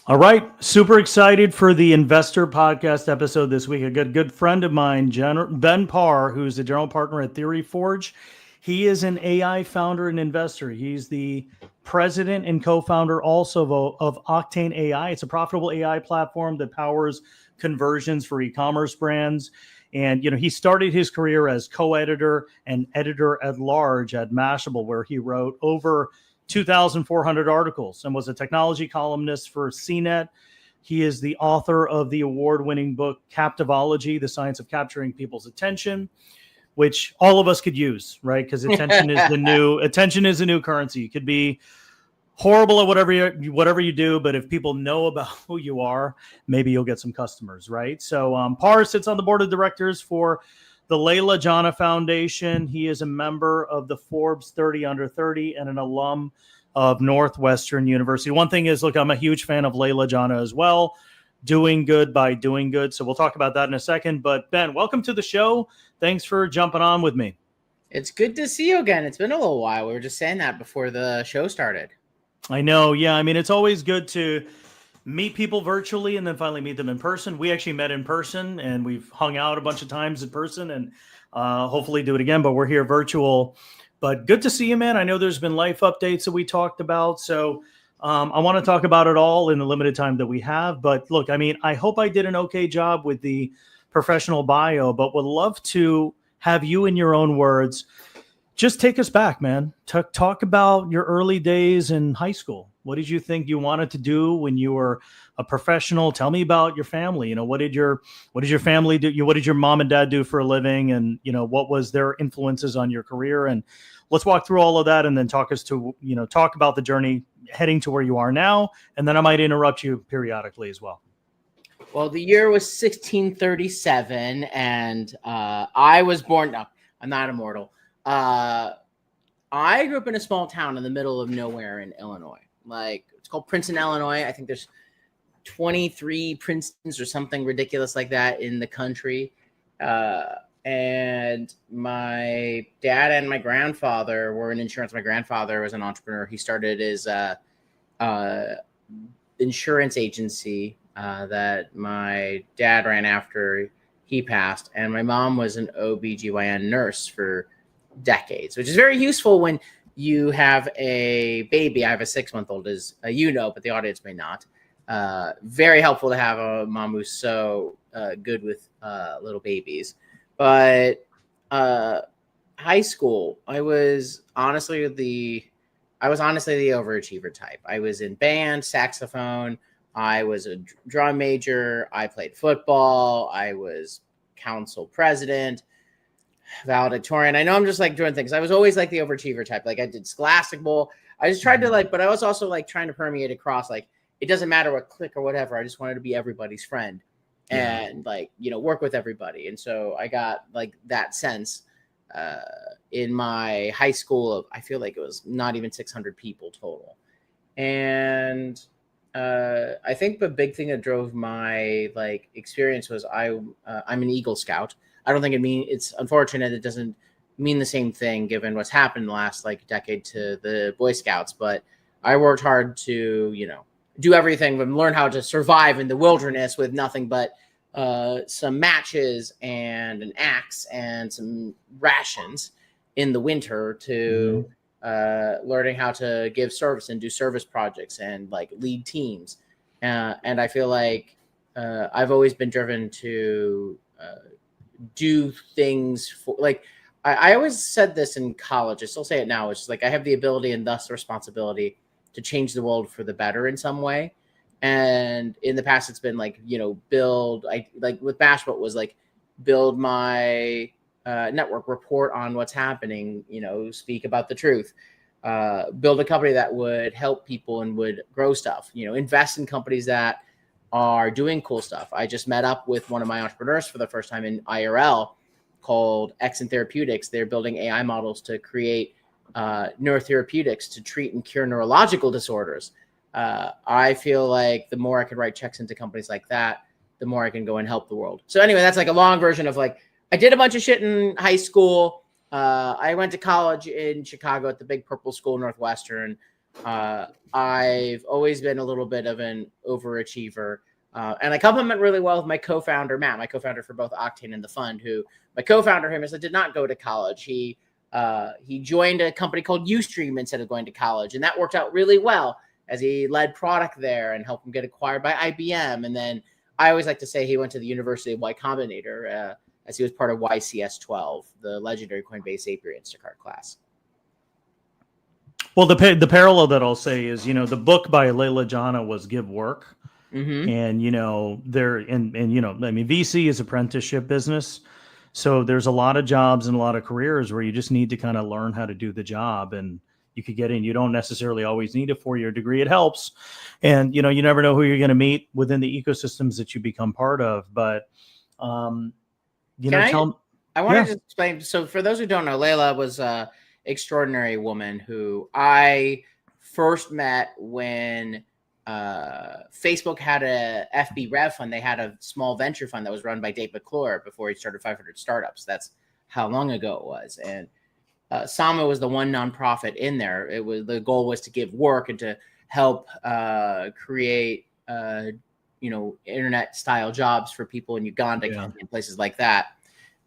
All right. Super excited for the investor podcast episode this week. A good friend of mine, Ben Parr, who's the general partner at Theory Forge. He is an AI founder and investor. He's the president and co-founder also of Octane AI. It's a profitable AI platform that powers conversions for e-commerce brands. And, he started his career as co-editor and editor at large at Mashable, where he wrote over 2,400 articles and was a technology columnist for CNET. He is the author of the award-winning book Captivology, The Science of Capturing People's Attention, which all of us could use, right? Because attention is the new currency. You could be horrible at whatever you do, but if people know about who you are, maybe you'll get some customers, right? So Parr sits on the board of directors for the Leila Janah Foundation. He is a member of the Forbes 30 Under 30 and an alum of Northwestern University. One thing is, look, I'm a huge fan of Leila Janah as well. Doing good by doing good. So we'll talk about that in a second. But Ben, welcome to the show. Thanks for jumping on with me. It's good to see you again. It's been a little while. We were just saying that before the show started. I know. Yeah. I mean, it's always good to meet people virtually and then finally meet them in person. We actually met in person and we've hung out a bunch of times in person and hopefully do it again, but we're here virtual. But good to see you, man. I know there's been life updates that we talked about. So I want to talk about it all in the limited time that we have. But look, I mean, I hope I did an okay job with the professional bio, but would love to have you, in your own words, just take us back, man. Talk about your early days in high school. What did you think you wanted to do when you were a professional? Tell me about your family. What did your family do? What did your mom and dad do for a living? And, what was their influences on your career? And let's walk through all of that and then talk about the journey heading to where you are now. And then I might interrupt you periodically as well. Well, the year was 1637 and I was born. No, I'm not immortal. I grew up in a small town in the middle of nowhere in Illinois. It's called Princeton, Illinois. I think there's 23 Princetons or something ridiculous like that in the country. And my dad and my grandfather were in insurance. My grandfather was an entrepreneur. He started his insurance agency that my dad ran after he passed. And my mom was an OBGYN nurse for decades, which is very useful when you have a baby. I have a 6-month-old, as but the audience may not. Very helpful to have a mom who's so good with little babies. But high school, I was honestly the overachiever type. I was in band, saxophone. I was a drum major. I played football. I was council president, valedictorian. I know I'm just doing things. I was always the overachiever type. I did Scholastic Bowl. I just tried to but I was also trying to permeate across. It doesn't matter what clique or whatever. I just wanted to be everybody's friend and work with everybody. And so I got that sense in my high school of, I feel like it was not even 600 people total. And I think the big thing that drove my experience was I'm an Eagle Scout. I don't think it's unfortunate. It doesn't mean the same thing given what's happened in the last decade to the Boy Scouts. But I worked hard to, do everything and learn how to survive in the wilderness with nothing but some matches and an axe and some rations in the winter to learning how to give service and do service projects and lead teams. And I feel like I've always been driven to do things for I always said this in college. I still say it now. It's I have the ability and thus the responsibility to change the world for the better in some way. And in the past, it's been build. With Mashable, it was build my network, report on what's happening. Speak about the truth. Build a company that would help people and would grow stuff. Invest in companies that are doing cool stuff. I just met up with one of my entrepreneurs for the first time in IRL called X and Therapeutics. They're building AI models to create neurotherapeutics to treat and cure neurological disorders. I feel like the more I could write checks into companies like that, the more I can go and help the world. So anyway, that's a long version of I did a bunch of shit in high school. I went to college in Chicago at the Big Purple School, Northwestern. I've always been a little bit of an overachiever. And I complement really well with my co-founder, Matt, my co-founder for both Octane and the fund, who my co-founder, him, did not go to college. He joined a company called Ustream instead of going to college. And that worked out really well as he led product there and helped him get acquired by IBM. And then I always like to say he went to the University of Y Combinator as he was part of YCS12, the legendary Coinbase Apiary Instacart class. Well, the parallel that I'll say is, the book by Leila Janah was Give Work. Mm-hmm. And, VC is apprenticeship business. So there's a lot of jobs and a lot of careers where you just need to kind of learn how to do the job, and you could get in. You don't necessarily always need a 4-year degree. It helps. And, you never know who you're going to meet within the ecosystems that you become part of. But, I wanted to explain. So for those who don't know, Leila was a extraordinary woman who I first met when Facebook had a FB Rev fund. They had a small venture fund that was run by Dave McClure before he started 500 Startups. That's how long ago it was. And Sama was the one nonprofit in there. The goal was to give work and to help create internet style jobs for people in Uganda and places like that.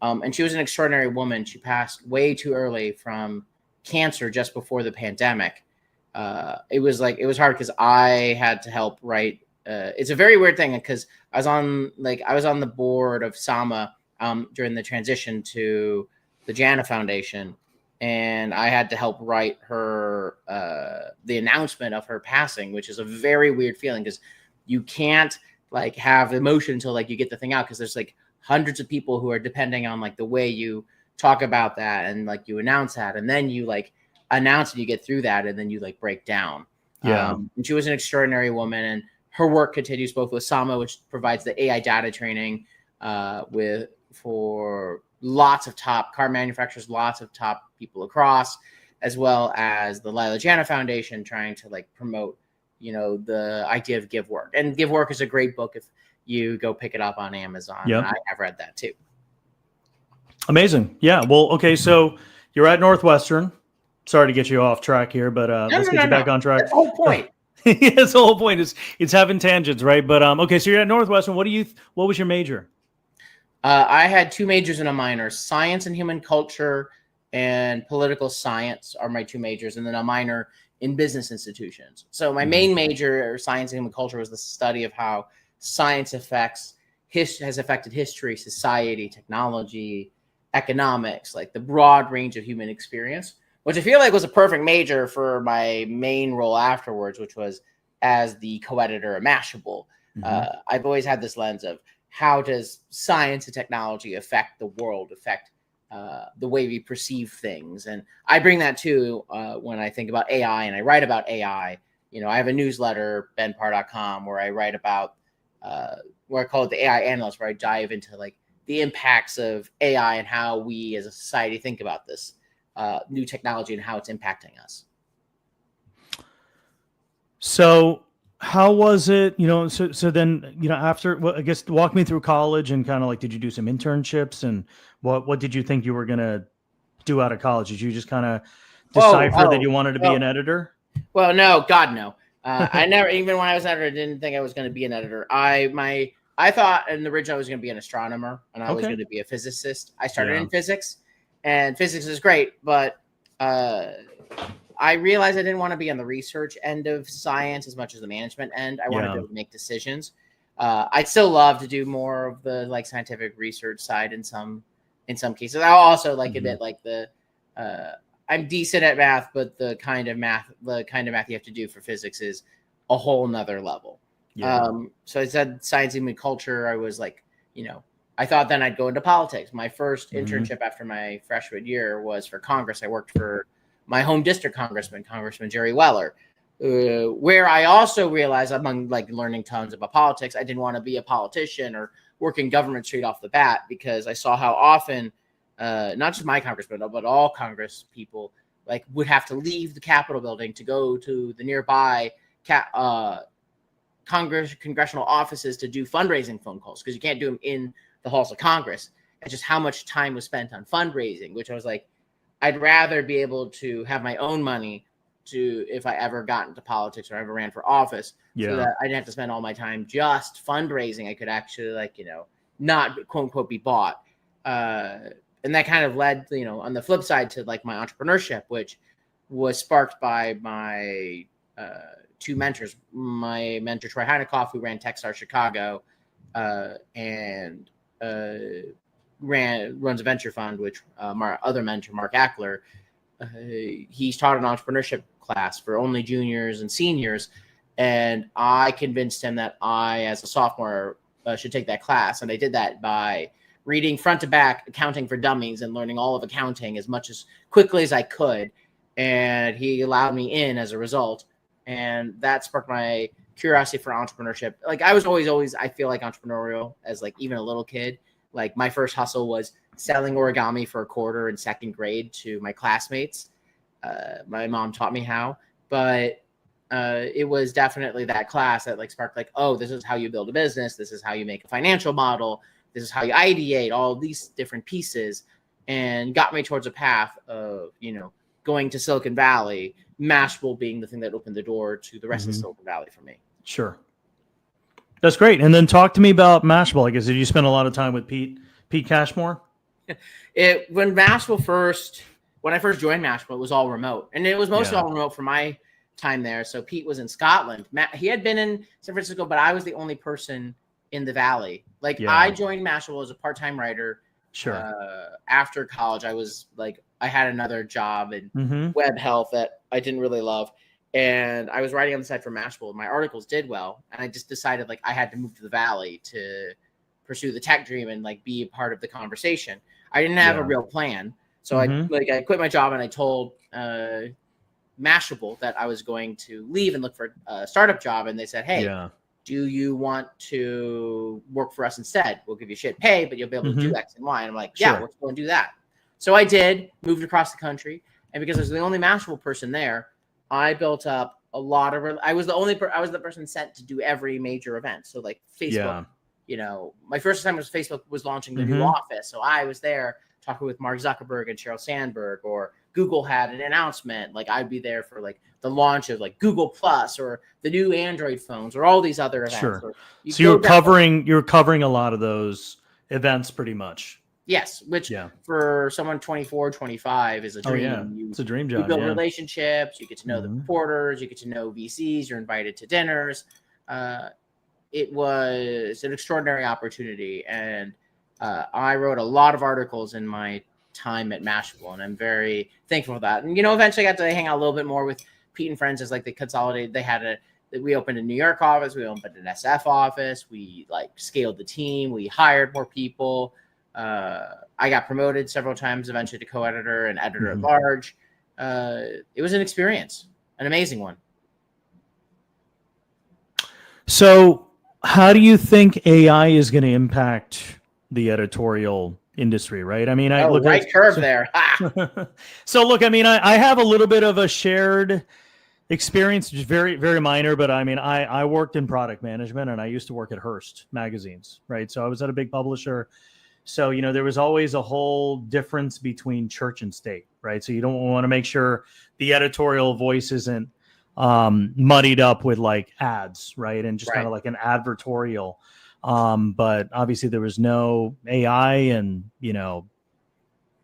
And she was an extraordinary woman. She passed way too early from cancer just before the pandemic. It was hard because I had to help write. It's a very weird thing because I was on the board of Sama during the transition to the Janah Foundation, and I had to help write her the announcement of her passing, which is a very weird feeling because you can't have emotion until you get the thing out, because there's hundreds of people who are depending on the way you talk about that and you announce that, and then you announce and you get through that, and then you break down. And she was an extraordinary woman, and her work continues both with Sama, which provides the AI data training for lots of top car manufacturers, lots of top people across, as well as the Leila Janah Foundation, trying to promote the idea of Give Work. And Give Work is a great book if you go pick it up on Amazon. Yep. And I have read that too. Amazing. Yeah. Well, okay. So you're at Northwestern. Sorry to get you off track here, but let's get you back on track. That's the whole point. Yes, the whole point is it's having tangents, right? But okay, so you're at Northwestern. What was your major? I had 2 majors and a minor. Science and human culture and political science are my 2 majors, and then a minor in business institutions. So my main major, science and human culture, was the study of how science has affected history, society, technology, economics, the broad range of human experience, which I feel was a perfect major for my main role afterwards, which was as the co-editor of Mashable. Mm-hmm. I've always had this lens of how does science and technology affect the world, affect the way we perceive things. And I bring that too when I think about AI and I write about AI. I have a newsletter, benparr.com, where I write about, where I call it the AI Analyst, where I dive into the impacts of AI and how we as a society think about this new technology and how it's impacting us. So how was it, so then, after, I guess, walk me through college and kind of did you do some internships, and what did you think you were going to do out of college? Did you just kind of decipher that you wanted to be an editor? Well, no, God, no. I never, even when I was an editor, didn't think I was going to be an editor. I thought in the original I was going to be an astronomer, and I was going to be a physicist. I started in physics, and physics is great, but I realized I didn't want to be on the research end of science as much as the management end. I wanted to be able to make decisions. I'd still love to do more of the scientific research side in some cases. I also admit I'm decent at math, but the kind of math you have to do for physics is a whole nother level. So I said science and culture. I was I thought then I'd go into politics. My first internship after my freshman year was for Congress. I worked for my home district Congressman Jerry Weller, where I also realized, among learning tons about politics, I didn't want to be a politician or work in government straight off the bat, because I saw how often, not just my congressman, but all Congress people would have to leave the Capitol building to go to the nearby congressional offices to do fundraising phone calls, because you can't do them in the halls of Congress. And just how much time was spent on fundraising, which I was I'd rather be able to have my own money to if I ever got into politics or ever ran for office, so that I didn't have to spend all my time just fundraising. I could actually, like, you know, not quote unquote be bought. And that kind of led, you know, on the flip side to like my entrepreneurship, which was sparked by my two mentors. My mentor, Troy Heinekoff, who ran Techstar Chicago, and runs a venture fund, which my other mentor, Mark Ackler, he's taught an entrepreneurship class for only juniors and seniors. And I convinced him that I, as a sophomore, should take that class. And I did that by reading front to back Accounting for Dummies and learning all of accounting as much as quickly as I could. And he allowed me in as a result. And that sparked my curiosity for entrepreneurship. Like I was always, I feel like entrepreneurial as like even a little kid. Like my first hustle was selling origami for a quarter in second grade to my classmates. My mom taught me how, but it was definitely that class that like sparked like, oh, this is how you build a business. This is how you make a financial model. This is how you ideate all these different pieces, and got me towards a path of, you know, going to Silicon Valley, Mashable being the thing that opened the door to the rest of Silicon Valley for me. Sure. That's great. And then talk to me about Mashable. I guess, did you spend a lot of time with Pete Cashmore? When I first joined Mashable, it was all remote, and it was mostly all remote for my time there. So Pete was in Scotland. He had been in San Francisco, but I was the only person in the Valley. Like I joined Mashable as a part-time writer. Sure. After college, I had another job in web health that I didn't really love. And I was writing on the side for Mashable. My articles did well. And I just decided like I had to move to the Valley to pursue the tech dream and like be a part of the conversation. I didn't have a real plan. So I quit my job and I told Mashable that I was going to leave and look for a startup job. And they said, hey, do you want to work for us instead? We'll give you shit pay, but you'll be able to do X and Y. And I'm like, yeah, let's go and do that. So I did, moved across the country. And because I was the only Mashable person there, I built up a lot of, I was the person sent to do every major event. So like Facebook, you know, my first time was Facebook was launching the new office. So I was there talking with Mark Zuckerberg and Sheryl Sandberg, or Google had an announcement. Like I'd be there for like the launch of like Google Plus or the new Android phones or all these other events. Sure. So you're covering a lot of those events pretty much. Yes, which for someone 24, 25 is a dream. It's a dream job. You build relationships, you get to know the reporters, you get to know VCs, you're invited to dinners. It was an extraordinary opportunity. And I wrote a lot of articles in my time at Mashable, and I'm very thankful for that. And, you know, eventually I got to hang out a little bit more with Pete and friends as like they consolidated. We opened a New York office, we opened an SF office, we like scaled the team, we hired more people. I got promoted several times, eventually to co-editor and editor at large. It was an experience, an amazing one. So how do you think AI is going to impact the editorial industry, right? I mean, there. So look, I mean, I have a little bit of a shared experience, just very, very minor, but I mean, I worked in product management and I used to work at Hearst magazines, right? So I was at a big publisher. So, you know, there was always a whole difference between church and state, right? So you don't want to make sure the editorial voice isn't muddied up with like ads, right? And just kind of like an advertorial. But obviously there was no AI and, you know,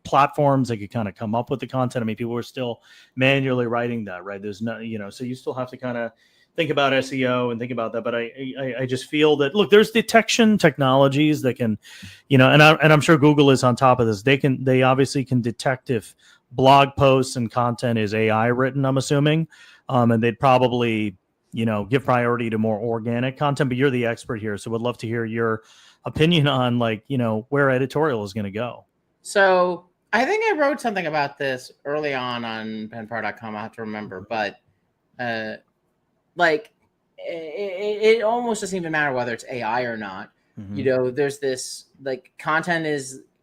platforms that could kind of come up with the content. I mean, people were still manually writing that, right? There's no, you know, so you still have to kind of think about SEO and think about that. But I just feel that, look, there's detection technologies that can, you know, and I'm sure Google is on top of this. They obviously can detect if blog posts and content is AI written, I'm assuming. And they'd probably, you know, give priority to more organic content, but you're the expert here. So would love to hear your opinion on like, you know, where editorial is going to go. So I think I wrote something about this early on benparr.com. I have to remember, but like it almost doesn't even matter whether it's AI or not. You know, there's this like content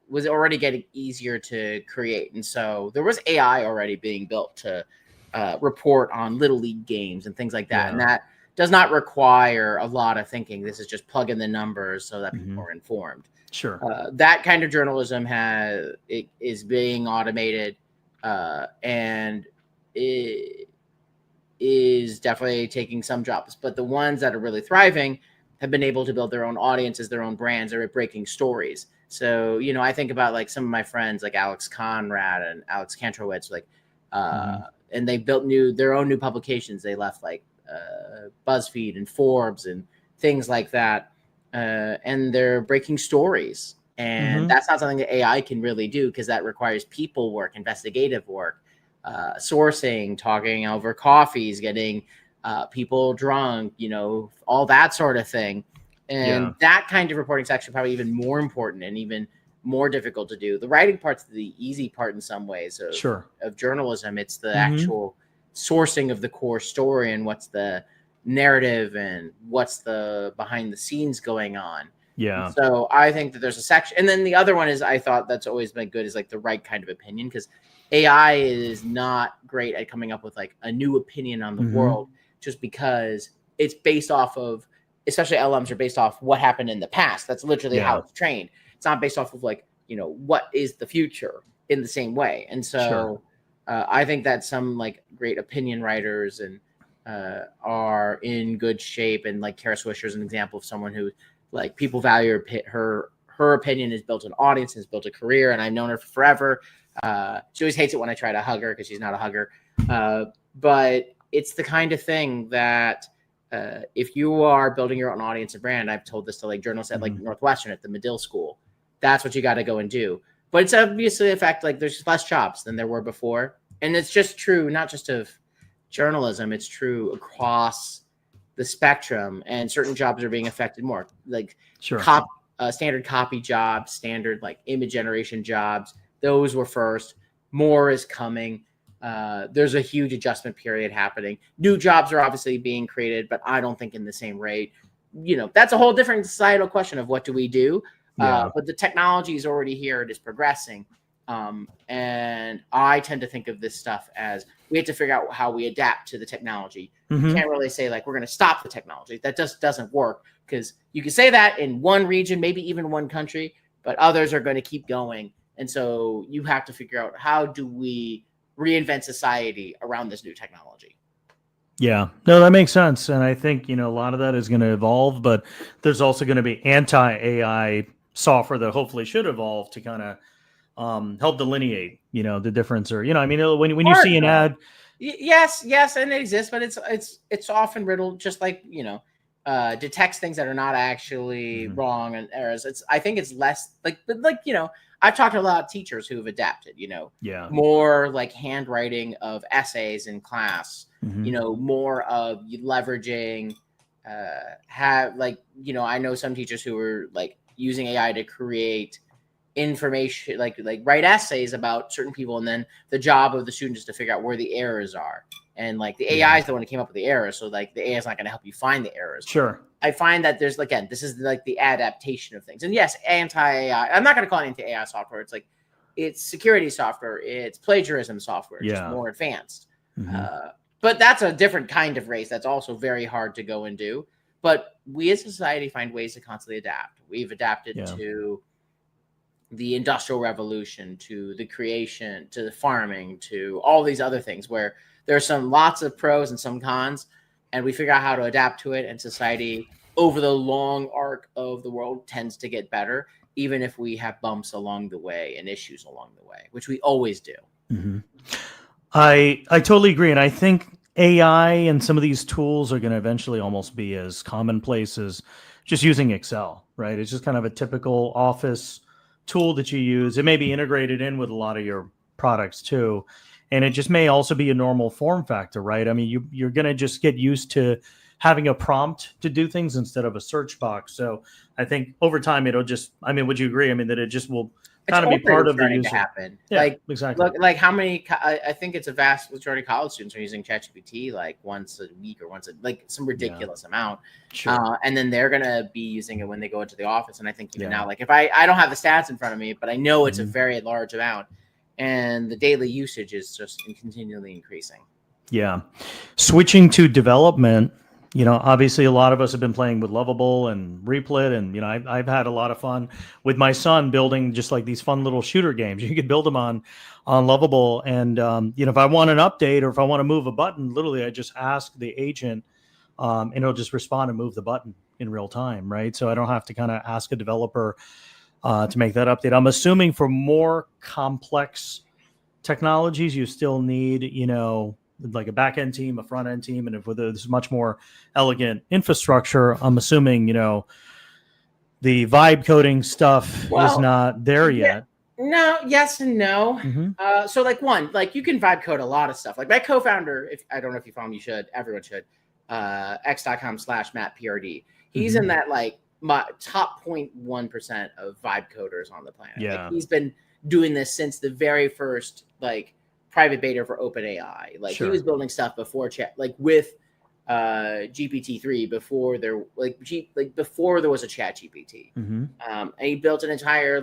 was already getting easier to create. And so there was AI already being built to report on Little League games and things like that. And that does not require a lot of thinking. This is just plug in the numbers so that people are informed. Sure. That kind of journalism is being automated, and is definitely taking some jobs, but the ones that are really thriving have been able to build their own audiences, their own brands, they're breaking stories. So, you know, I think about like some of my friends like Alex Conrad and Alex Kantrowitz, like, and they built their own new publications. They left like BuzzFeed and Forbes and things like that. And they're breaking stories. And that's not something that AI can really do, because that requires people work, investigative work, sourcing, talking over coffees, getting people drunk, you know, all that sort of thing. And that kind of reporting is actually probably even more important and even more difficult to do. The writing part's the easy part in some ways of journalism. It's the actual sourcing of the core story and what's the narrative and what's the behind the scenes going on. Yeah. So I think that there's a section. And then the other one is, I thought that's always been good, is like the right kind of opinion, because AI is not great at coming up with like a new opinion on the world, just because it's based off of, especially LMs are based off what happened in the past. That's literally how it's trained. It's not based off of like, you know, what is the future in the same way. And so I think that some like great opinion writers and are in good shape. And like Kara Swisher is an example of someone who, like, people value her opinion, has built an audience, has built a career, and I've known her for forever. She always hates it when I try to hug her because she's not a hugger. But it's the kind of thing that if you are building your own audience and brand, I've told this to like journalists at like Northwestern, at the Medill School, that's what you got to go and do. But it's obviously a fact, like there's less jobs than there were before. And it's just true, not just of journalism, it's true across the spectrum, and certain jobs are being affected more, like standard copy jobs, standard like image generation jobs. Those were first. More is coming. There's a huge adjustment period happening. New jobs are obviously being created, but I don't think in the same rate. You know, that's a whole different societal question of what do we do. But the technology is already here. It is progressing. And I tend to think of this stuff as we have to figure out how we adapt to the technology. You can't really say like we're going to stop the technology. That just doesn't work, because you can say that in one region, maybe even one country, but others are going to keep going. And so you have to figure out, how do we reinvent society around this new technology? Yeah, no, that makes sense. And I think, you know, a lot of that is going to evolve, but there's also going to be anti-AI software that hopefully should evolve to kind of help delineate, you know, the difference, or, you know, I mean, when you see an ad. Yes, and it exists, but it's often riddled, just like, you know, detects things that are not actually wrong and errors. I think it's less like, but like, you know, I've talked to a lot of teachers who have adapted, you know, more like handwriting of essays in class, you know, more of leveraging, like, you know, I know some teachers who are like using AI to create information, like write essays about certain people, and then the job of the student is to figure out where the errors are. And like the AI is the one who came up with the errors, so like the AI is not going to help you find the errors. Sure. I find that there's, again, this is like the adaptation of things. And yes, anti-AI, I'm not going to call it anti-AI software. It's like, it's security software, it's plagiarism software, just more advanced. But that's a different kind of race that's also very hard to go and do. But we as a society find ways to constantly adapt. We've adapted to the Industrial Revolution, to the creation, to the farming, to all these other things where there's lots of pros and some cons, and we figure out how to adapt to it. And society over the long arc of the world tends to get better, even if we have bumps along the way and issues along the way, which we always do. I totally agree. And I think AI and some of these tools are going to eventually almost be as commonplace as just using Excel, right? It's just kind of a typical office tool that you use. It may be integrated in with a lot of your products too. And it just may also be a normal form factor, right? I mean, you're going to just get used to having a prompt to do things instead of a search box. So I think over time, it'll just, I mean, would you agree? I mean, that it just will kind of be part of the user. To happen. Yeah, like, exactly. Look, like how many, I think it's a vast majority of college students are using ChatGPT like once a week or like some ridiculous amount. Sure. And then they're going to be using it when they go into the office. And I think even now, like if I don't have the stats in front of me, but I know it's a very large amount. And the daily usage is just continually increasing. Yeah. Switching to development, Obviously a lot of us have been playing with Lovable and Replit, and I've had a lot of fun with my son building just like these fun little shooter games. You could build them on Lovable, and if I want an update or if I want to move a button, literally I just ask the agent, and it'll just respond and move the button in real time, right? So I don't have to kind of ask a developer to make that update. I'm assuming for more complex technologies, you still need, like a back end team, a front end team, and if there's much more elegant infrastructure, I'm assuming, the vibe coding stuff is not there yet. No, yes and no. Mm-hmm. So you can vibe code a lot of stuff. Like my co-founder, if I don't know if you follow him, you should. Everyone should. x.com/MattPRD. He's in that top 0.1% of vibe coders on the planet. Yeah. He's been doing this since the very first private beta for OpenAI. He was building stuff before chat, with GPT-3 before there before there was a chat GPT. Mm-hmm. And he built an entire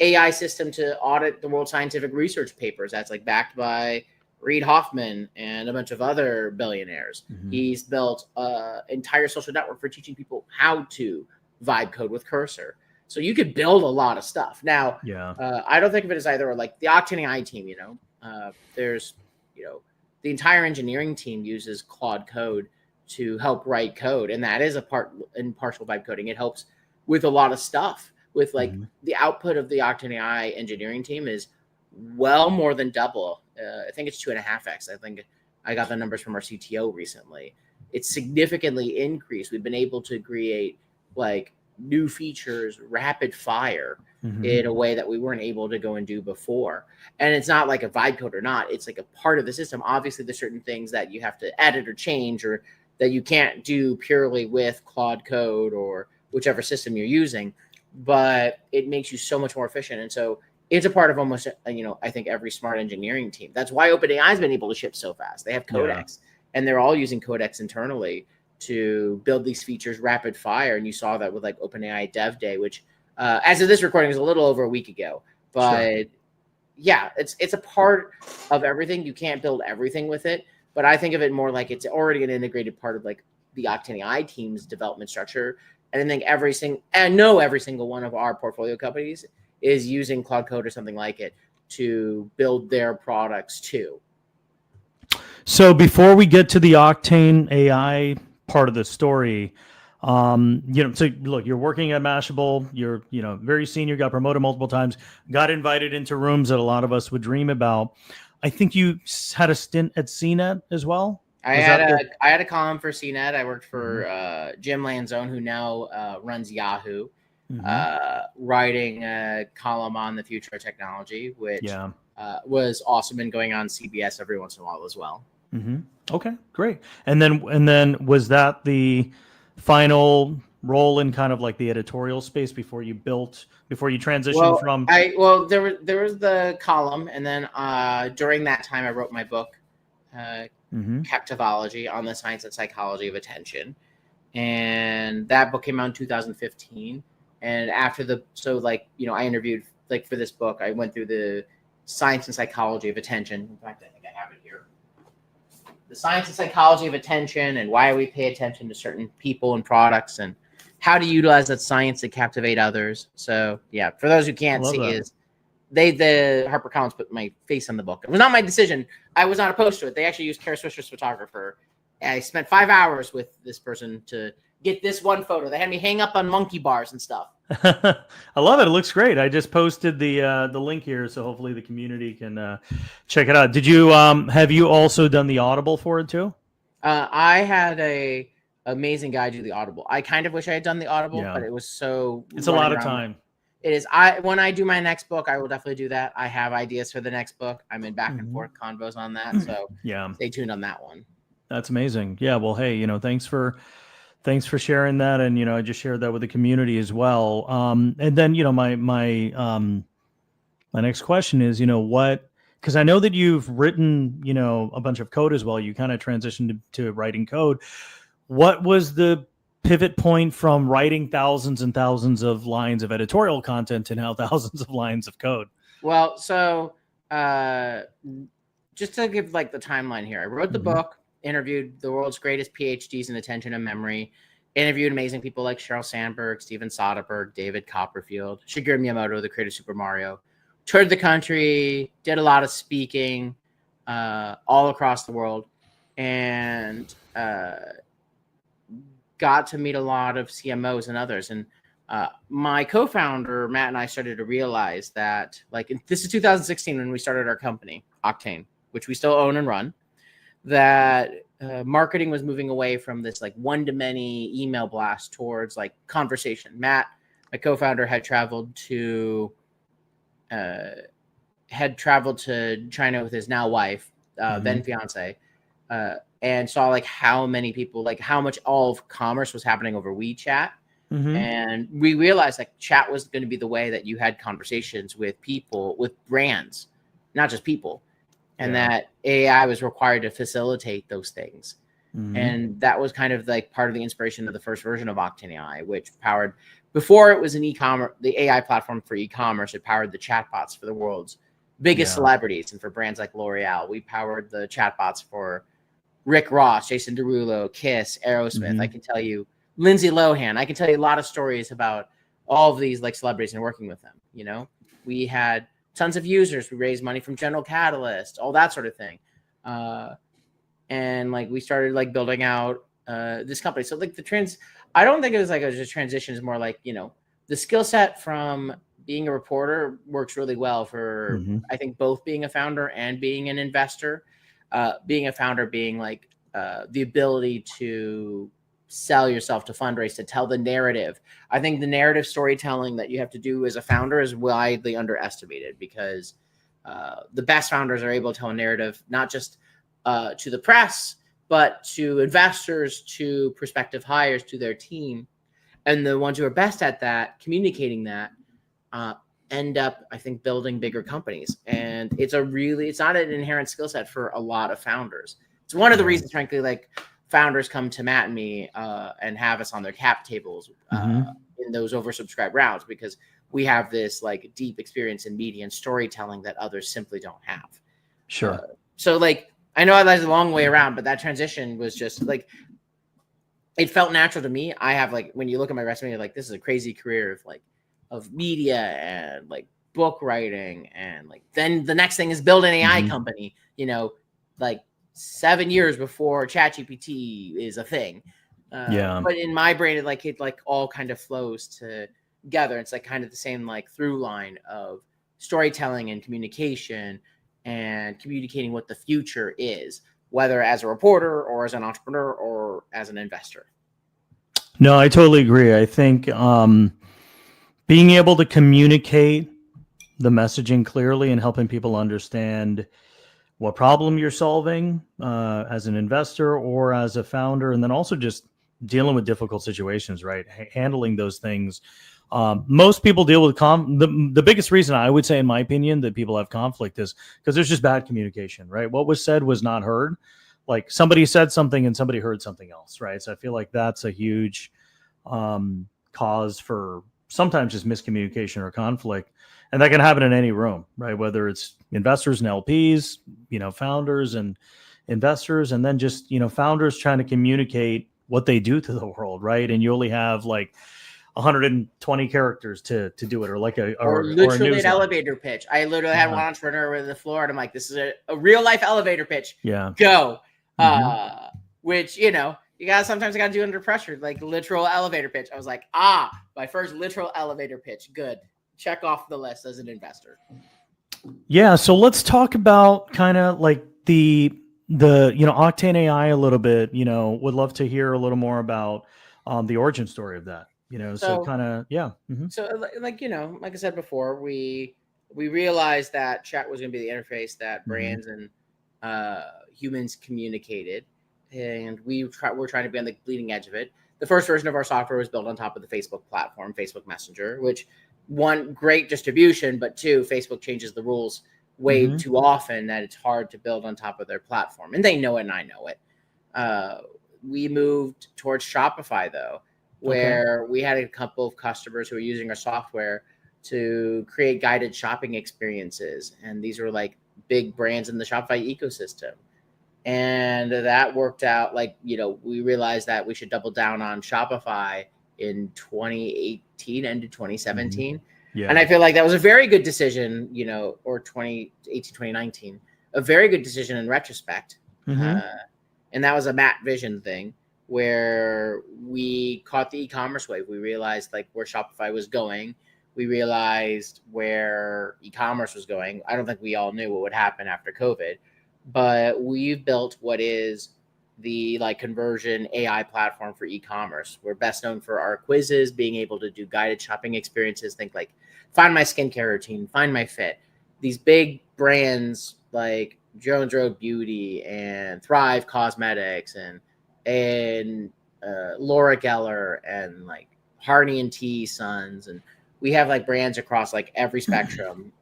AI system to audit the World Scientific Research papers that's backed by Reid Hoffman and a bunch of other billionaires. Mm-hmm. He's built an entire social network for teaching people how to vibe code with Cursor. So you could build a lot of stuff. Now, I don't think of it as either the Octane AI team, there's, the entire engineering team uses Claude Code to help write code. And that is a part in partial vibe coding. It helps with a lot of stuff with the output of the Octane AI engineering team is well more than double. I think it's 2.5x. I think I got the numbers from our CTO recently. It's significantly increased. We've been able to create new features rapid fire in a way that we weren't able to go and do before. And it's not like a vibe code or not. It's a part of the system. Obviously, there's certain things that you have to edit or change or that you can't do purely with Claude Code or whichever system you're using, but it makes you so much more efficient. And so it's a part of almost, I think every smart engineering team. That's why OpenAI has been able to ship so fast. They have Codex and they're all using Codex internally to build these features rapid fire. And you saw that with OpenAI Dev Day, which as of this recording is a little over a week ago, but it's a part of everything. You can't build everything with it, but I think of it more like it's already an integrated part of the Octane AI team's development structure. And I think every single one of our portfolio companies is using Claude Code or something like it to build their products too. So before we get to the Octane AI part of the story, so look, you're working at Mashable, you're, very senior, got promoted multiple times, got invited into rooms that a lot of us would dream about. I think you had a stint at CNET as well. I had a column for CNET. I worked for Jim Lanzone, who now runs Yahoo, writing a column on the future of technology, which was awesome and going on CBS every once in a while as well. Mm-hmm. Okay, great. And then was that the final role in kind of the editorial space before you transitioned from? There was the column, and then during that time I wrote my book, Captivology, on the science and psychology of attention, and that book came out in 2015. And after I interviewed for this book, I went through the science and psychology of attention. In fact, I think I have it here. The science and psychology of attention and why we pay attention to certain people and products and how to utilize that science to captivate others. So for those who can't see, the HarperCollins put my face on the book. It was not my decision. I was not opposed to it. They actually used Kara Swisher's photographer. I spent 5 hours with this person to get this one photo. They had me hang up on monkey bars and stuff. I love it. It looks great. I just posted the link here, so hopefully the community can check it out. Did you have you also done the Audible for it too? I had a amazing guy do the Audible. I kind of wish I had done the Audible, but it was so. It's a lot of time. It is. When I do my next book, I will definitely do that. I have ideas for the next book. I'm in back and forth convos on that, so stay tuned on that one. That's amazing. Yeah. Well, hey, thanks for sharing that, and I just shared that with the community as well. And then my next question is, because I know that you've written a bunch of code as well. You kind of transitioned to writing code. What was the pivot point from writing thousands and thousands of lines of editorial content to now thousands of lines of code? Well, so just to give the timeline here, I wrote the book. interviewed the world's greatest PhDs in attention and memory, interviewed amazing people like Sheryl Sandberg, Steven Soderbergh, David Copperfield, Shigeru Miyamoto, the creator of Super Mario, toured the country, did a lot of speaking all across the world, and got to meet a lot of CMOs and others. And my co-founder, Matt, and I started to realize that, this is 2016 when we started our company, Octane, which we still own and run, that marketing was moving away from this one-to-many email blast towards conversation. Matt, my co-founder, had traveled to China with his now wife, then fiance, and saw how many people, how much all of commerce was happening over WeChat. And we realized chat was going to be the way that you had conversations with people, with brands, not just people, and that AI was required to facilitate those things. And that was kind of part of the inspiration of the first version of Octane AI, which powered, before it was an e-commerce, the AI platform for e-commerce, it powered the chatbots for the world's biggest celebrities. And for brands like L'Oreal, we powered the chatbots for Rick Ross, Jason Derulo, Kiss, Aerosmith. I can tell you, Lindsay Lohan. I can tell you a lot of stories about all of these celebrities and working with them. We had tons of users. We raised money from General Catalyst, all that sort of thing. And we started building out this company. So I don't think it was it was just transition. It's more the skill set from being a reporter works really well for, I think, both being a founder and being an investor. Being a founder being the ability to sell yourself, to fundraise, to tell the narrative. I think the narrative storytelling that you have to do as a founder is widely underestimated, because the best founders are able to tell a narrative, not just to the press, but to investors, to prospective hires, to their team. And the ones who are best at that, communicating that, end up, I think, building bigger companies. And it's not an inherent skill set for a lot of founders. It's one of the reasons, frankly, founders come to Matt and me and have us on their cap tables in those oversubscribed rounds, because we have this deep experience in media and storytelling that others simply don't have. Sure. So I know I led a long way around, but that transition was just it felt natural to me. I have when you look at my resume, this is a crazy career of media and book writing, and then the next thing is build an AI company. 7 years before ChatGPT is a thing. But in my brain, it all kind of flows together. It's kind of the same through line of storytelling and communication, and communicating what the future is, whether as a reporter or as an entrepreneur or as an investor. No, I totally agree. I think being able to communicate the messaging clearly and helping people understand what problem you're solving as an investor or as a founder, and then also just dealing with difficult situations, right? Handling those things. Most people deal with the biggest reason, I would say, in my opinion, that people have conflict is because there's just bad communication, right? What was said was not heard. Somebody said something and somebody heard something else, right? So I feel like that's a huge cause for sometimes just miscommunication or conflict. And that can happen in any room, right? Whether it's investors and LPs, founders and investors, and then just, founders trying to communicate what they do to the world, right? And you only have 120 characters to do it, or literally an elevator pitch. I literally had one entrepreneur in the floor, and I'm like, this is a real life elevator pitch. Yeah. Go. Which, you gotta sometimes do under pressure, literal elevator pitch. I was like, my first literal elevator pitch. Good. Check off the list as an investor. Yeah. So let's talk about kind of the Octane AI a little bit. Would love to hear a little more about the origin story of that. So kind of, yeah. So like I said before, we realized that chat was going to be the interface that brands and humans communicated, and we're trying to be on the bleeding edge of it. The first version of our software was built on top of the Facebook platform, Facebook Messenger, which, one, great distribution, but two, Facebook changes the rules way too often that it's hard to build on top of their platform. And they know it, and I know it. We moved towards Shopify, though, where we had a couple of customers who were using our software to create guided shopping experiences. And these were big brands in the Shopify ecosystem. And that worked out. Like, we realized that we should double down on Shopify in 2018 and 2017. Yeah. And I feel like that was a very good decision, or 2018, 2019, a very good decision in retrospect. And that was a Matt Vision thing where we caught the e-commerce wave. We realized like where Shopify was going. We realized where e-commerce was going. I don't think we all knew what would happen after COVID, but we've built what is the like conversion AI platform for e-commerce. We're best known for our quizzes, being able to do guided shopping experiences. Think like find my skincare routine, find my fit. These big brands like Jones Road Beauty and Thrive Cosmetics and Laura Geller and like Hardy and T Sons, and we have like brands across like every spectrum,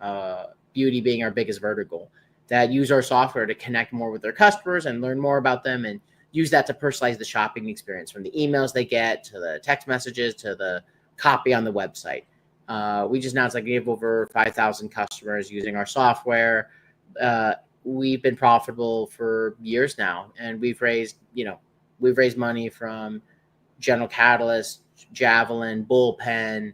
beauty being our biggest vertical, that use our software to connect more with their customers and learn more about them and use that to personalize the shopping experience, from the emails they get to the text messages to the copy on the website. We just announced like we have over 5,000 customers using our software. We've been profitable for years now, and we've raised money from General Catalyst, Javelin, Bullpen,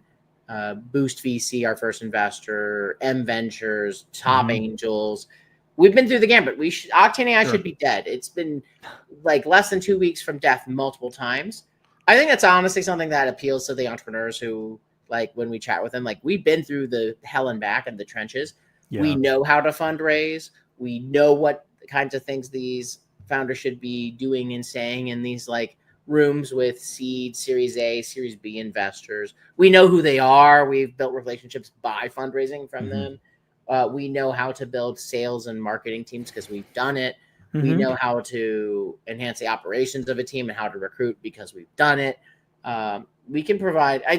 Boost VC, our first investor, M Ventures, Top Angels. We've been through the gambit. Octane AI should be dead. It's been like less than 2 weeks from death multiple times. I think that's honestly something that appeals to the entrepreneurs who, like, when we chat with them, like, we've been through the hell and back and the trenches. Yeah. We know how to fundraise. We know what kinds of things these founders should be doing and saying in these like rooms with seed, Series A, Series B investors. We know who they are. We've built relationships by fundraising from them. We know how to build sales and marketing teams because we've done it. We know how to enhance the operations of a team and how to recruit because we've done it. We can provide, we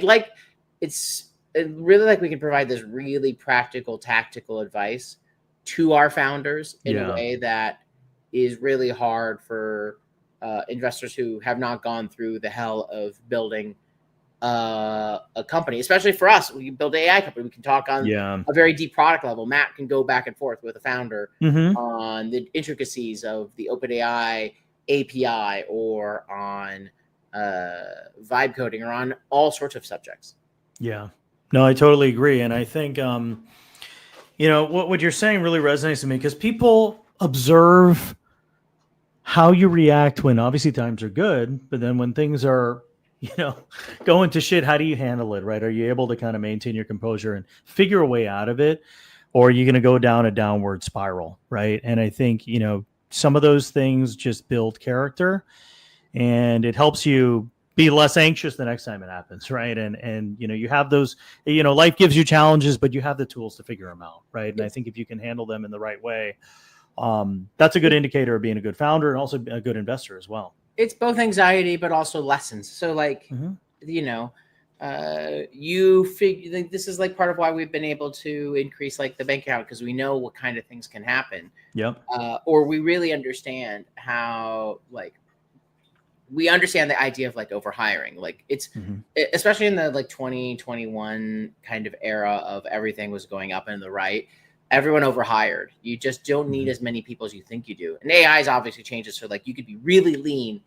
can provide this really practical, tactical advice to our founders in a way that is really hard for investors who have not gone through the hell of building a company. Especially for us, we build an AI company. We can talk on a very deep product level. Matt can go back and forth with a founder on the intricacies of the OpenAI API or on vibe coding or on all sorts of subjects. Yeah, no, I totally agree. And I think, what you're saying really resonates with me because people observe how you react when obviously times are good, but then when things are, going to shit, how do you handle it, right? Are you able to kind of maintain your composure and figure a way out of it? Or are you going to go down a downward spiral, right? And I think, some of those things just build character and it helps you be less anxious the next time it happens, right? And you have those, life gives you challenges, but you have the tools to figure them out, right? And I think if you can handle them in the right way, that's a good indicator of being a good founder and also a good investor as well. It's both anxiety, but also lessons. So like, you figure this is like part of why we've been able to increase like the bank account because we know what kind of things can happen. Yep. Or we really understand how we understand the idea of like overhiring. Like it's especially in the like 2021 kind of era of everything was going up and the right. Everyone overhired. You just don't need as many people as you think you do. And AI is obviously changes. So like you could be really lean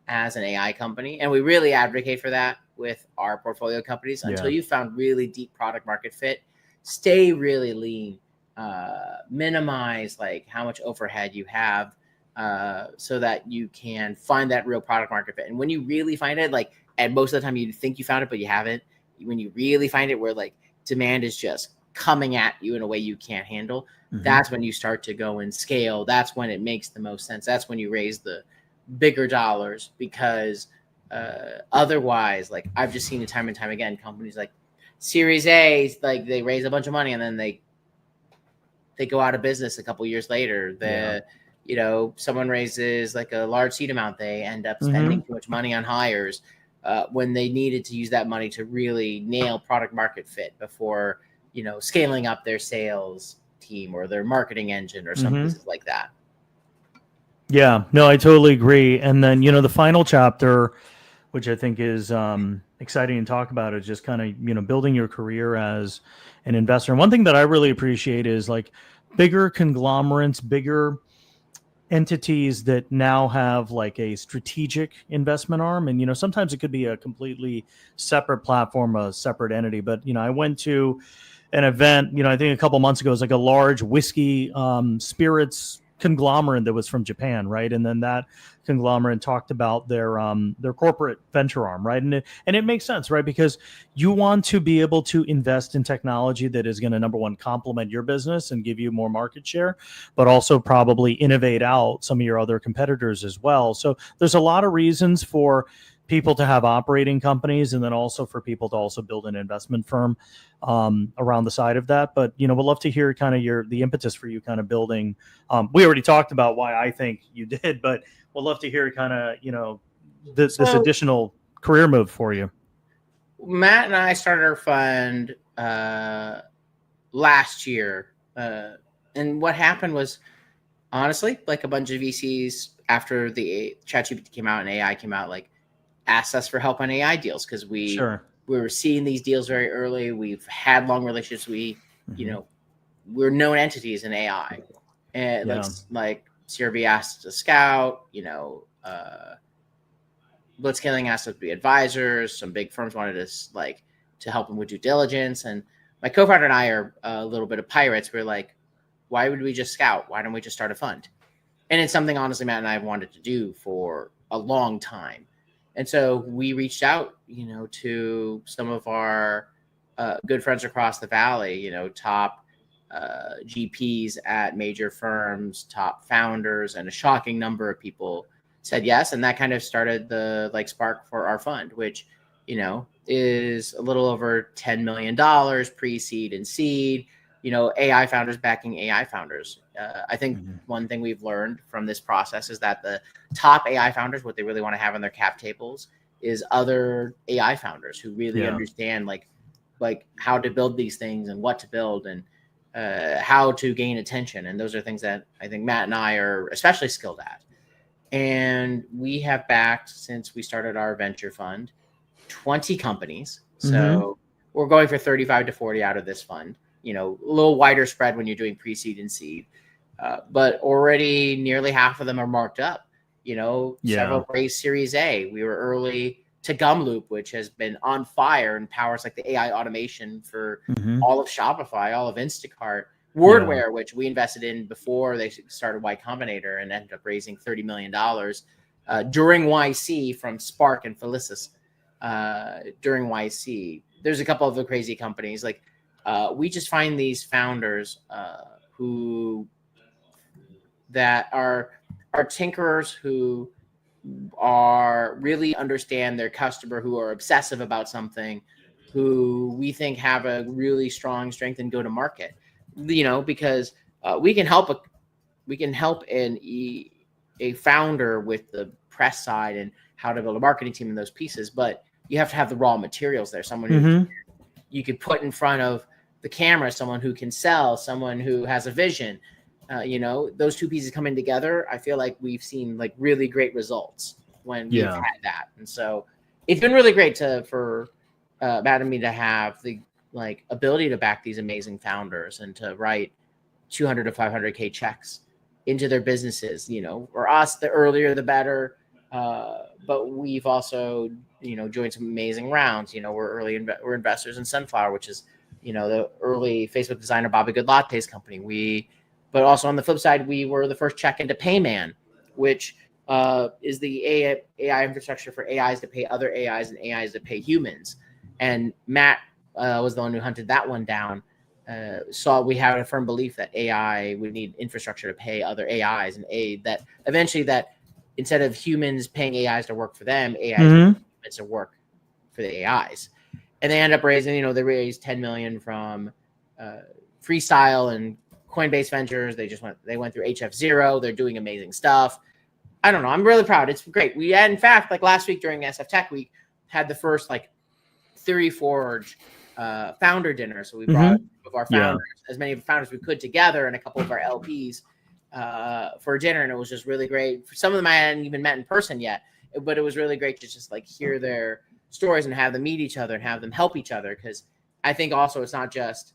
as an AI company. And we really advocate for that with our portfolio companies until you found really deep product market fit. Stay really lean, minimize like how much overhead you have so that you can find that real product market fit. And when you really find it, like, and most of the time you think you found it, but you haven't, when you really find it where like demand is just coming at you in a way you can't handle, that's when you start to go and scale. That's when it makes the most sense. That's when you raise the bigger dollars because otherwise, like I've just seen it time and time again, companies like Series A, like they raise a bunch of money and then they go out of business a couple years later. Someone raises like a large seed amount, they end up spending too much money on hires when they needed to use that money to really nail product market fit before scaling up their sales team or their marketing engine or some pieces like that. Yeah, no, I totally agree. And then, the final chapter, which I think is exciting to talk about, is just kind of, building your career as an investor. And one thing that I really appreciate is like bigger conglomerates, bigger entities that now have like a strategic investment arm. And, sometimes it could be a completely separate platform, a separate entity. But, I went to an event, I think a couple months ago. It was like a large whiskey spirits conglomerate that was from Japan, right? And then that conglomerate talked about their corporate venture arm, right? And it makes sense, right? Because you want to be able to invest in technology that is going to, number one, complement your business and give you more market share, but also probably innovate out some of your other competitors as well. So there's a lot of reasons for people to have operating companies, and then also for people to also build an investment firm around the side of that. But we'd love to hear kind of the impetus for you kind of building. We already talked about why I think you did, but we'd love to hear kind of this additional career move for you. Matt and I started our fund last year, and what happened was, honestly, like a bunch of VCs after the ChatGPT came out and AI came out, like asked us for help on AI deals because we were seeing these deals very early. We've had long relationships. We're known entities in AI, and like CRV asked to scout. Blitzscaling asked us to be advisors. Some big firms wanted us to help them with due diligence. And my co-founder and I are a little bit of pirates. We're like, why would we just scout? Why don't we just start a fund? And it's something, honestly, Matt and I have wanted to do for a long time. And so we reached out, to some of our good friends across the valley, top GPs at major firms, top founders, and a shocking number of people said yes. And that kind of started the spark for our fund, which, is a little over $10 million pre-seed and seed, AI founders backing AI founders. I think one thing we've learned from this process is that the top AI founders, what they really want to have on their cap tables is other AI founders who really understand like how to build these things and what to build and how to gain attention. And those are things that I think Matt and I are especially skilled at. And we have backed, since we started our venture fund, 20 companies. So we're going for 35 to 40 out of this fund. A little wider spread when you're doing pre-seed and seed. But already nearly half of them are marked up. Several raised Series A. We were early to Gumloop, which has been on fire and powers like the AI automation for all of Shopify, all of Instacart. Wordware, which we invested in before they started Y Combinator and ended up raising $30 million during YC from Spark and Felicis during YC. There's a couple of the crazy companies. We just find these founders who that are tinkerers, who are really understand their customer, who are obsessive about something, who we think have a really strong strength in go to market. Because we can help a founder with the press side and how to build a marketing team and those pieces, but you have to have the raw materials there. Someone who you could put in front of the camera, someone who can sell, someone who has a vision. Those two pieces coming together, I feel like we've seen really great results when we've had that. And so it's been really great for Matt and me to have the ability to back these amazing founders and to write 200 to 500K checks into their businesses. For us, the earlier the better. But we've also, joined some amazing rounds. We're investors in Sunflower, which is, the early Facebook designer Bobby Good Latte's company. But also on the flip side, we were the first check into Payman, which is the AI infrastructure for AIs to pay other AIs and AIs to pay humans. And Matt was the one who hunted that one down. Saw we had a firm belief that AI would need infrastructure to pay other AIs, and that eventually that instead of humans paying AIs to work for them, AIs humans to work for the AIs. And they end up raising, they raised $10 million from Freestyle and Coinbase Ventures. They went through HF0. They're doing amazing stuff. I don't know. I'm really proud. It's great. We had, in fact, last week during SF Tech Week, had the first Theory Forge founder dinner. So we brought of our founders, as many of the founders we could together, and a couple of our LPs for dinner. And it was just really great. For some of them I hadn't even met in person yet, but it was really great to just hear their stories and have them meet each other and have them help each other. Because I think also it's not just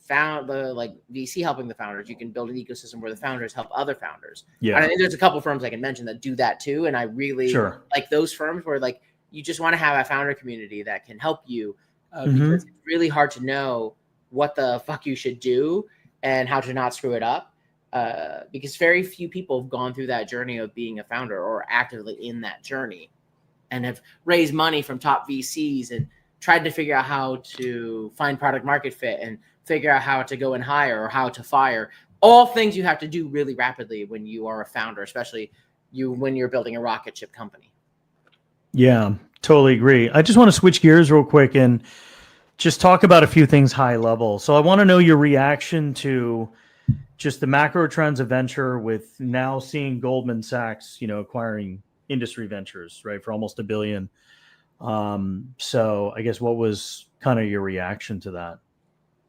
like VC helping the founders. You can build an ecosystem where the founders help other founders. Yeah. And I think there's a couple firms I can mention that do that too. And I really like those firms where like you just want to have a founder community that can help you because it's really hard to know what the fuck you should do and how to not screw it up. Because very few people have gone through that journey of being a founder or actively in that journey and have raised money from top VCs and tried to figure out how to find product market fit and figure out how to go and hire or how to fire. All things you have to do really rapidly when you are a founder, especially when you're building a rocket ship company. Yeah, totally agree. I just want to switch gears real quick and just talk about a few things high level. So I want to know your reaction to just the macro trends of venture with now seeing Goldman Sachs, acquiring industry ventures, right, for almost $1 billion. So I guess what was kind of your reaction to that?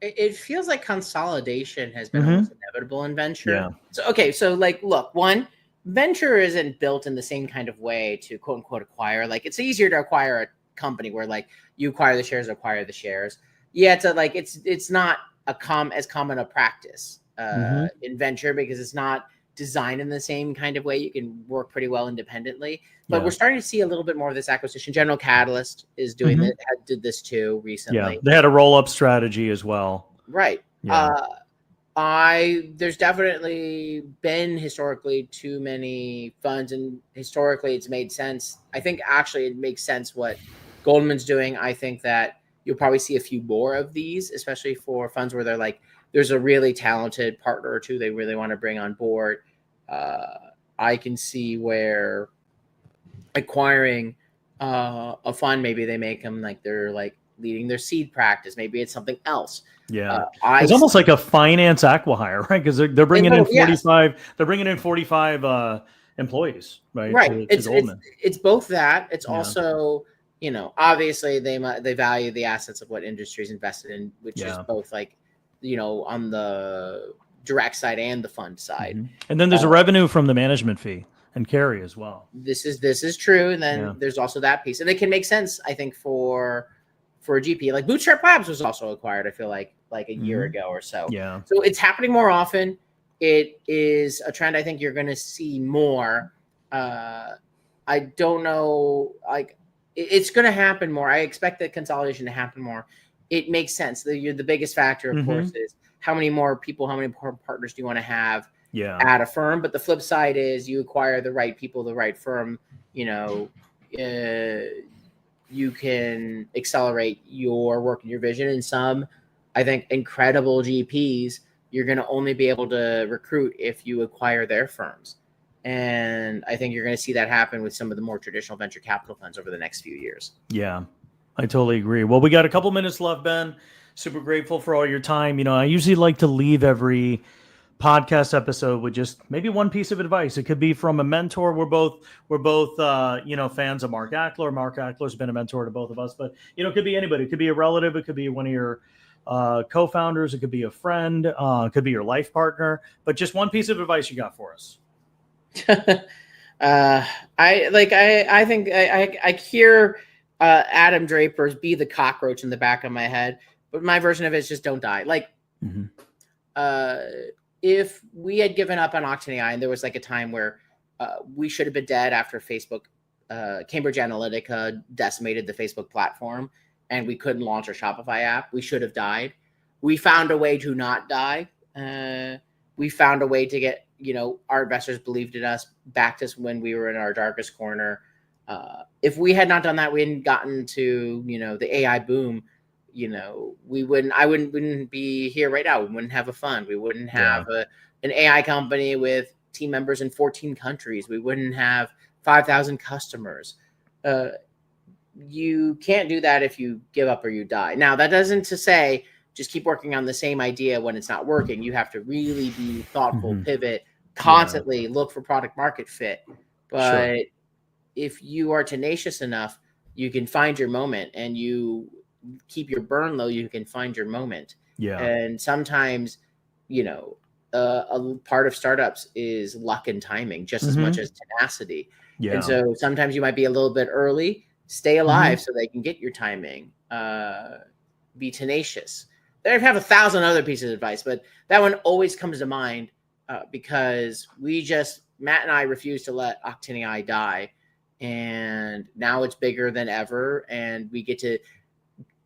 It feels like consolidation has been almost inevitable in venture. Yeah. So like, look, one, venture isn't built in the same kind of way to quote unquote acquire. Like it's easier to acquire a company where like you acquire the shares. Yeah, it's not as common a practice in venture because it's not designed in the same kind of way. You can work pretty well independently, but we're starting to see a little bit more of this acquisition. General Catalyst is doing this, did this too recently. Yeah, they had a roll-up strategy as well. Right. Yeah. There's definitely been historically too many funds, and historically it's made sense. I think actually it makes sense what Goldman's doing. I think that you'll probably see a few more of these, especially for funds where they're like, there's a really talented partner or two they really want to bring on board. I can see where acquiring a fund, maybe they make them like they're like leading their seed practice. Maybe it's something else. Yeah, it's almost like a finance acquihire, right? Because they're bringing in 45. Yes. They're bringing in 45 employees, right? Right. It's both that. It's also, obviously they value the assets of what industry's invested in, which is both like, on the direct side and the fund side. And then there's a revenue from the management fee and carry as well. This is true. And then there's also that piece. And it can make sense, I think, for a GP. Like Bootstrap Labs was also acquired, I feel like a year ago or so. Yeah. So it's happening more often. It is a trend I think you're going to see more. I don't know, like it's going to happen more. I expect the consolidation to happen more. It makes sense. The biggest factor, of course, is how many more people, how many more partners do you want to have at a firm? But the flip side is you acquire the right people, the right firm, you can accelerate your work and your vision. And some, I think, incredible GPs, you're going to only be able to recruit if you acquire their firms. And I think you're going to see that happen with some of the more traditional venture capital funds over the next few years. Yeah. I totally agree. Well, we got a couple minutes left, Ben. Super grateful for all your time. I usually like to leave every podcast episode with just maybe one piece of advice. It could be from a mentor. We're both fans of Mark Ackler. Mark Ackler's been a mentor to both of us, but it could be anybody. It could be a relative. It could be one of your co-founders. It could be a friend. It could be your life partner. But just one piece of advice you got for us. I think I hear Adam Draper's "Be the Cockroach" in the back of my head, but my version of it is just don't die. Like, if we had given up on Octane AI, and there was like a time where we should have been dead after Facebook, Cambridge Analytica decimated the Facebook platform, and we couldn't launch our Shopify app, we should have died. We found a way to not die. We found a way to get, our investors believed in us, backed us when we were in our darkest corner. If we had not done that, we hadn't gotten to, the AI boom, I wouldn't be here right now. We wouldn't have a fund. We wouldn't have an AI company with team members in 14 countries. We wouldn't have 5,000 customers. You can't do that if you give up or you die. Now, that doesn't to say just keep working on the same idea when it's not working. You have to really be thoughtful, pivot, constantly look for product market fit. But if you are tenacious enough, you can find your moment, and you keep your burn low, you can find your moment. And sometimes, a part of startups is luck and timing just as much as tenacity. And so sometimes you might be a little bit early, stay alive so they can get your timing, be tenacious. They have 1,000 other pieces of advice, but that one always comes to mind because Matt and I refuse to let Octane AI die. And now it's bigger than ever. And we get to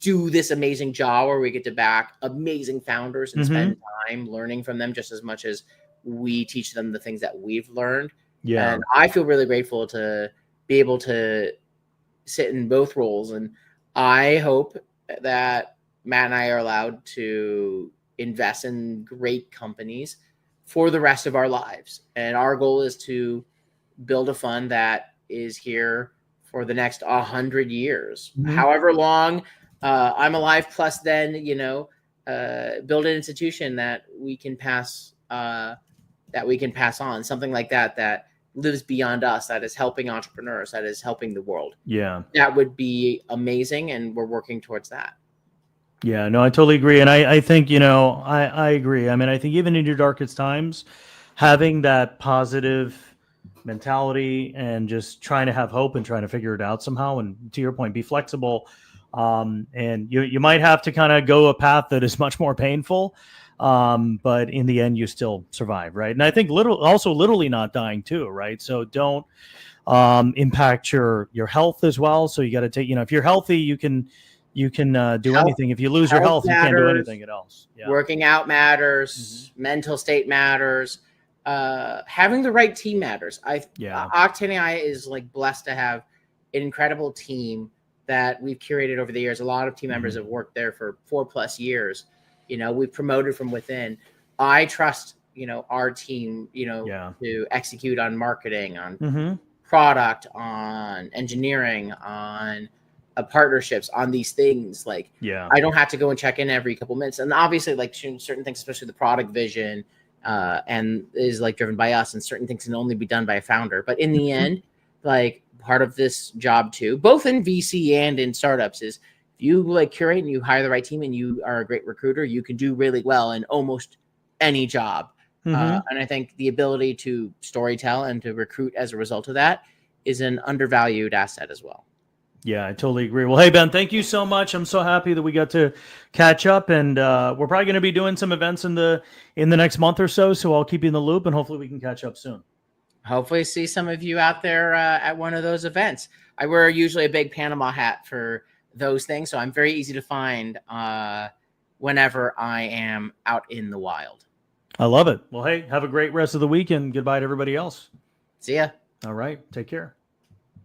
do this amazing job where we get to back amazing founders and spend time learning from them just as much as we teach them the things that we've learned. Yeah. And I feel really grateful to be able to sit in both roles. And I hope that Matt and I are allowed to invest in great companies for the rest of our lives. And our goal is to build a fund that is here for the next 100 years, however long I'm alive, plus then, build an institution that we can pass on, something like that lives beyond us, that is helping entrepreneurs, that is helping the world. Yeah. That would be amazing. And we're working towards that. Yeah, no, I totally agree. And I think, I agree. I mean, I think even in your darkest times, having that positive mentality and just trying to have hope and trying to figure it out somehow. And to your point, be flexible. And you might have to kind of go a path that is much more painful. But in the end, you still survive, right? And I think literally not dying too, right? So don't impact your health as well. So you got to take, if you're healthy, you can do anything. If you lose your health, matters, you can't do anything else. Yeah. Working out matters, mental state matters, having the right team matters. Octane AI is like blessed to have an incredible team that we've curated over the years. A lot of team members have worked there for 4+ years. We've promoted from within. I trust, our team, to execute on marketing, on product, on engineering, on partnerships, on these things. Like, I don't have to go and check in every couple minutes. And obviously, like certain things, especially the product vision, and is like driven by us, and certain things can only be done by a founder. But in the end, like, part of this job too, both in VC and in startups, is if you like curate and you hire the right team and you are a great recruiter, you can do really well in almost any job. And I think the ability to storytell and to recruit as a result of that is an undervalued asset as well. Yeah, I totally agree. Well, hey, Ben, thank you so much. I'm so happy that we got to catch up, and we're probably going to be doing some events in the next month or so. So I'll keep you in the loop, and hopefully we can catch up soon. Hopefully see some of you out there at one of those events. I wear usually a big Panama hat for those things, so I'm very easy to find whenever I am out in the wild. I love it. Well, hey, have a great rest of the week, and goodbye to everybody else. See ya. All right. Take care.